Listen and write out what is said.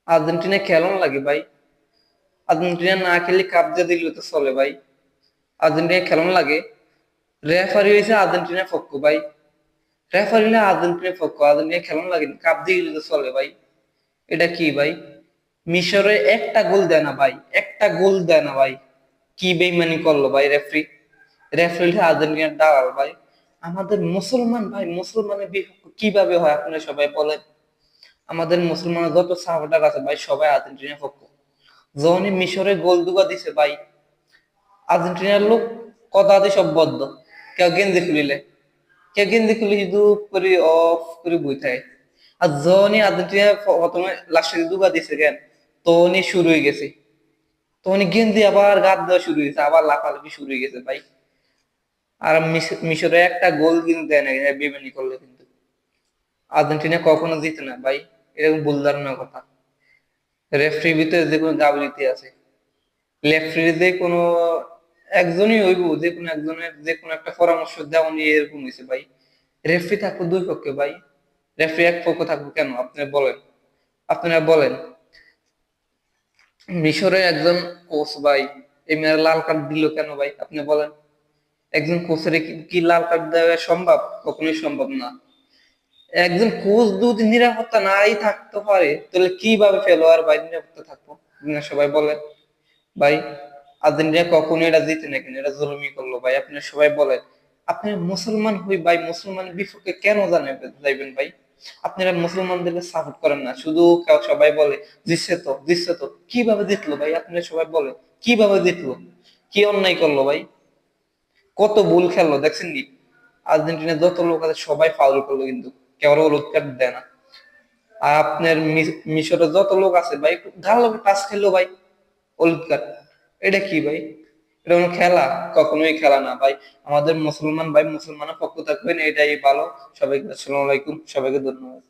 Argentina খেলন লাগে ভাই। Argentina না খেলে কাপ দিয়ে দিলে তো চলে ভাই। আর্জেন্টিনা খেলন লাগে। রেফারি হয়েছে আর্জেন্টিনার পক্ষ ভাই। রেফারি হলে আর্জেন্টিনার পক্ষ, আর্জেন্টিনা খেলন লাগে কাপ দিয়ে দিলে তো চলে ভাই। এটা কি ভাই? মিশরে একটা গোল দেয় না ভাই, একটা গোল দেয় না ভাই। কি বেইমানি করলো ভাই রেফারি। রেফারি হলে আর্জেন্টিনার দালাল ভাই। আমাদের মুসলমান ভাই, মুসলমানের বিপক্ষ কিভাবে হয় আপনারা সবাই বলেন। আমাদের মুসলমানের যত সাপোর্টার আছে ভাই সবাই আর্জেন্টিনার পক্ষ। যখনই মিশরে গোল দুগা দিছে ভাই, আর্জেন্টিনার লোক কথা দিয়ে সব বদ্ধ। কেউ গেঞ্জি খুলিলে, কেউ গেঞ্জি খুলে শুধু করে অফ করে বই থাকে। আর যখনই আর্জেন্টিনা প্রথমে লাস্টে দুগা দিছে কেন, তখনই শুরু হয়ে গেছে। তখনই গেঞ্জি আবার গাদ দেওয়া শুরু হয়েছে, আবার লাফালাফি শুরু হয়ে গেছে ভাই। আর মিশরে একটা গোল কিন্তু দেয় না, বেমানি করলে কিন্তু আর্জেন্টিনা কখনো জিতে না ভাই। এরকম ভুল ধারণার কথা। রেফারির ভিতরে যে কোনো গাফিলতি আছে। রেফারি কোনো একজনই হইব, যে কোনো একজনের যে কোনো একটা পরামর্শ দেওয়া নিয়ে এরকম হয়েছে ভাই। রেফারি থাকবো দুই পক্ষে ভাই, রেফারি এক পক্ষ থাকবো কেন আপনি বলেন। আপনারা বলেন। মিশরের একজন কোচ ভাই, এই মেয়ের লাল কার্ড দিল কেন ভাই আপনি বলেন। একজন কোচের কি লাল কার্ড দেওয়া সম্ভব? কখনোই সম্ভব না। একজন কোচ যদি নিরাপত্তা নাই থাকতে পারে, তাহলে কিভাবে খেলোয়াড় ভাই নিরাপত্তা থাকবো? আপনারা সবাই বলেন ভাই। আর্জেন্টিনা কখনো এটা জিতে না কেন, এটা জুলুমি করলো ভাই। আপনারা সবাই বলেন। আপনি মুসলমান হই ভাই, মুসলমানের বিপক্ষে কেন যাইবেন ভাই? আপনারা মুসলমানদেরকে সাপোর্ট করেন না, শুধু সবাই বলে জিতছে তো জিতছে তো। কিভাবে জিতলো ভাই আপনারা সবাই বলে? কিভাবে জিতলো? কি অন্যায় করলো ভাই? কত ভুল খেললো দেখছেন নি? আর্জেন্টিনার যত লোক আছে সবাই ফাউল করলো, কিন্তু কেউ হলুদ কার্ড দেয় না। আর আপনার মিশরে যত লোক আছে ভাই, গাল লোক টাচ খেললো ভাই, হলুদ কার্ড। এটা কি ভাই? এটা কোনো খেলা? কখনোই খেলা না ভাই। আমাদের মুসলমান ভাই মুসলমানের পক্ষ থাকবেন, এটাই ভালো। সবাইকে আসসালামু আলাইকুম, সবাইকে ধন্যবাদ।